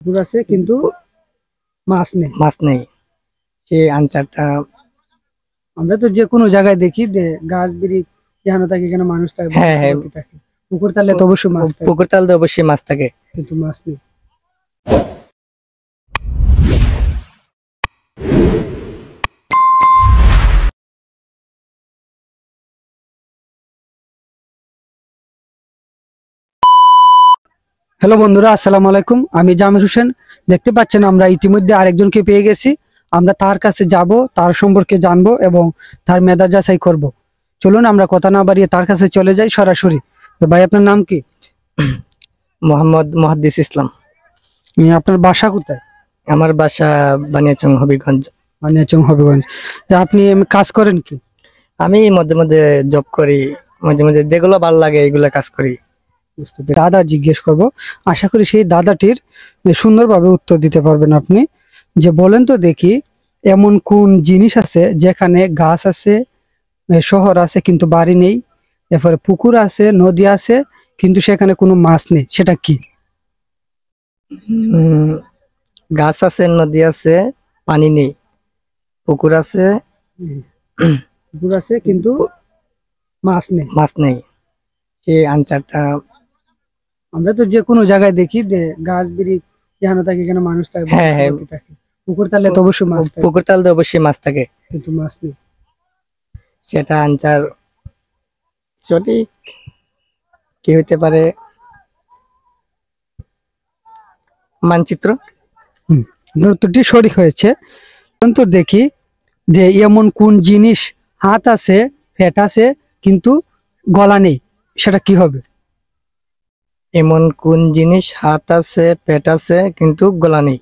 পুকুর আছে কিন্তু মাছ নেই। মাছ নেই, সেই আনসারটা আমরা তো যে কোনো জায়গায় দেখি যে গাছ বিড়ি যেখানে থাকে এখানে মানুষ থাকে, হ্যাঁ হ্যাঁ, থাকে। পুকুর তাহলে তো অবশ্যই মাছ থাকে, পুকুর তালতে অবশ্যই মাছ থাকে। কিন্তু মাছ নেই। হ্যালো বন্ধুরা, আসসালামু আলাইকুম। আমি জামির হোসেন। দেখতে পাচ্ছেন আমরা ইতিমধ্যে আরেকজনকে পেয়ে গেছি। আমরা তার কাছে যাব, তার সম্পর্কে জানবো এবং তার মেধা যাচাই করব। চলুন আমরা কথা না বাড়িয়ে তার কাছে চলে যাই সরাসরি। তো ভাই, আপনার নাম কি? মোহাম্মদ মুহাদ্দিস ইসলাম। আপনার বাসা কোথায়? আমার বাসা বানিয়াচং, হবিগঞ্জ। বানিয়াচং, হবিগঞ্জ। তা আপনি কাজ করেন কি? আমি মধ্যে মধ্যে জব করি, মাঝে মাঝে যেগুলো ভালো লাগে এগুলা কাজ করি। দাদা জিজ্ঞেস করব, আশা করি সেই দাদাটির সুন্দরভাবে উত্তর দিতে পারবেন আপনি। যে বলেন তো দেখি, এমন কোন জিনিস আছে যেখানে গাছ আছে, শহর আছে কিন্তু বাড়ি নেই, এরপরে পুকুর আছে, নদী আছে কিন্তু সেখানে কোনো মাছ নেই, সেটা কি? গাছ আছে, নদী আছে, পানি নেই, পুকুর আছে, পুকুর আছে কিন্তু মাছ নেই। মাছ নেই, সেই আনসারটা আমরা তো যে কোনো জায়গায় দেখি যে গাছ বিড়ি যেখানে থাকে এখানে মানুষ থাকে, হ্যাঁ হ্যাঁ, থাকে। পুকুর তাহলে তো অবশ্যই মাছ থাকে, পুকুর তালতে অবশ্যই মাছ থাকে, কিন্তু মাছ নেই। সেটা আনসার সঠিক কি হইতে পারে? মানচিত্র। আপনার উত্তরটি সঠিক হয়েছে। তো দেখি যে এমন কোন জিনিস হাত আছে, পেট আছে কিন্তু গলা নেই, সেটা কি হবে? এমন কোন জিনিস হাত আছে, পেট আছে কিন্তু গলা নেই?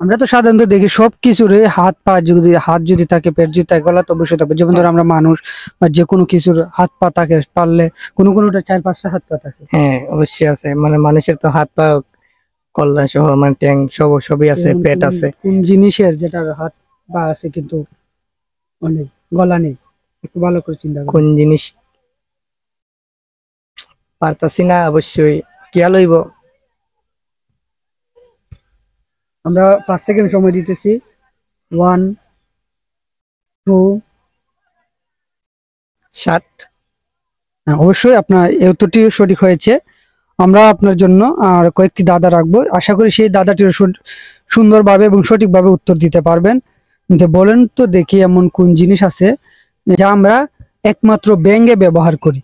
আমরা তো সাধারণত দেখি সবকিছুর হাত পা, যদি হাত যদি থাকে, পেট যদি থাকে, গলা তো অবশ্যই থাকবে। যেমন ধরো আমরা মানুষ বা যে কোনো কিছুর হাত পা থাকে, পারলে কোনো কোনোটা 4-5টা হাত পা থাকে। হ্যাঁ অবশ্যই আছে, মানে মানুষের তো হাত পা, কল্লা সহ মানে ট্যাং সবই আছে, পেট আছে। কোন জিনিসের যেটার হাত পা আছে কিন্তু অনেক গলা নেই? একটু ভালো করে চিন্তা করুন। কোন জিনিস পারতাছি না, অবশ্যই খেয়াল হইব। আমরা 5 সেকেন্ড সময় দিতেছি। 1 2। 60। অবশ্যই আপনার এই উত্তরটি সঠিক হয়েছে। আমরা আপনার জন্য আর কয়েকটি দাদা রাখবো, আশা করি সেই দাদাটির সুন্দরভাবে এবং সঠিকভাবে উত্তর দিতে পারবেন। যে বলেন তো দেখি, এমন কোন জিনিস আছে যা আমরা একমাত্র ব্যঙ্গে ব্যবহার করি?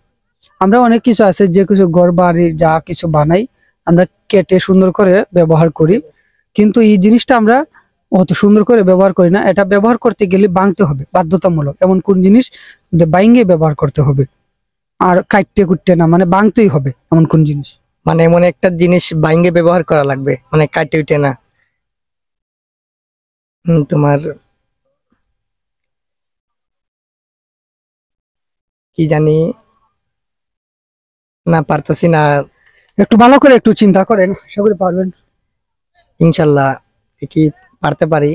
আমরা অনেক কিছু আছে, যে কিছু ঘর বাড়ি যা কিছু বানাই আমরা কেটে সুন্দর করে ব্যবহার করি, কিন্তু এই জিনিসটা আমরা অত সুন্দর করে ব্যবহার করি না। এটা ব্যবহার করতে গেলে ভাঙতে হবে, বাধ্যতামূলক। এমন কোন জিনিস বাইঙ্গে ব্যবহার করতে হবে, আর কাটতে কুটতে না, মানে ভাঙতেই হবে? এমন কোন জিনিস? মানে এমন একটা জিনিস বাইঙ্গে ব্যবহার করা লাগবে, মানে কাটে উঠে না। তোমার কি জানি না, পারতাছি না। একটু ভালো করে একটু চিন্তা করেন, আশা করি পারবেন। ইনশাল্লাহ কি পারতে পারি।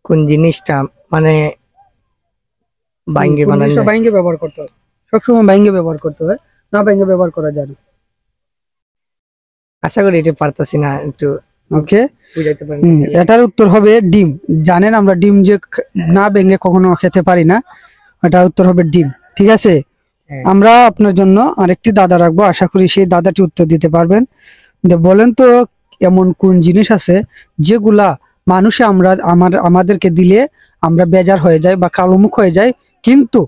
কোন জিনিসটা মানে বাইঙ্গে বানানো যায়? বাইঙ্গে ব্যবহার করতে হয়, সবসময় বাইঙ্গে ব্যবহার করতে হয়, না বাইঙ্গে ব্যবহার করা যায় না। আশা করি এটা পারতাছি না, একটু ওকে, বুঝাইতে পারি। এটার উত্তর হবে ডিম। জানেন আমরা ডিম যে না ভেঙে কখনো খেতে পারি না, এটার উত্তর হবে ডিম। ঠিক আছে, আমরা আপনার জন্য আরেকটি দাদা রাখবো, আশা করি সেই দাদাটি উত্তর দিতে পারবেন। বলেন তো এমন কোন জিনিস আছে যেগুলা মানুষে আমাদেরকে দিলে আমরা বেজার হয়ে যাই বা কালো মুখ হয়ে যাই, কিন্তু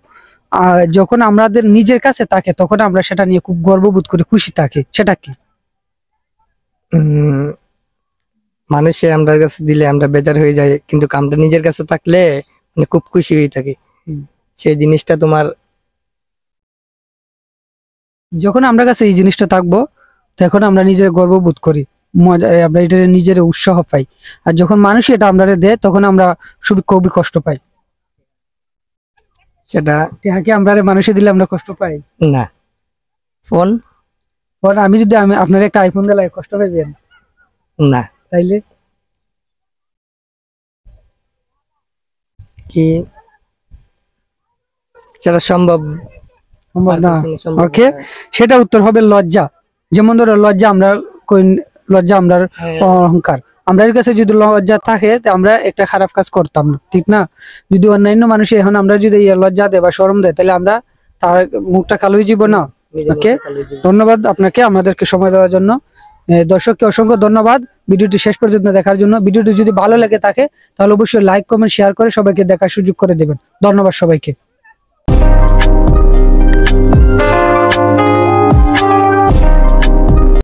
যখন আমাদের নিজের কাছে থাকে তখন আমরা সেটা নিয়ে খুব গর্ববোধ করে খুশি থাকি, সেটা কি? মানুষে আমরা কাছে দিলে আমরা বেজার হয়ে যাই, কিন্তু আমরা নিজের কাছে থাকলে মানে খুব খুশি হয়ে থাকি। সেই জিনিসটা তোমার, যখন আমরা কাছে এই জিনিসটা থাকবো তখন আমরা নিজের গর্ববোধ করি, মজা, আমরা এটা নিজের উৎসাহ পাই। আর যখন মানুষ এটা আমরা দেয় তখন আমরা খুবই কষ্ট পাই। সেটা কি আমরা মানুষে দিলে আমরা কষ্ট পাই না। ফোন। আমি যদি আপনার একটা আইফোন দিলে কষ্ট পাইবেন না? তাইলে কি সেটা সম্ভব না? ওকে, সেটা উত্তর হবে লজ্জা। যেমন ধরো লজ্জা, আমরা লজ্জা আমরার হ্যাঁ। অহংকার। আমাদের কাছে যদি লজ্জা থাকে তা আমরা একটা খারাপ কাজ করতাম না, ঠিক না? যদি অন্যান্য মানুষ এখন আমরা যদি লজ্জা দেয় বা শরম দেয়, তাহলে আমরা তার মুখটা কালো হয়ে যাব না। নিজের ওকে, মতো কালো জীবন। ধন্যবাদ আপনাকে আমাদেরকে সময় দেওয়ার জন্য। দর্শককে অসংখ্য ধন্যবাদ ভিডিওটি শেষ পর্যন্ত দেখার জন্য। ভিডিওটি যদি ভালো লেগে থাকে তাহলে অবশ্যই লাইক, কমেন্ট, শেয়ার করে সবাইকে দেখার সুযোগ করে দেবেন। ধন্যবাদ সবাইকে।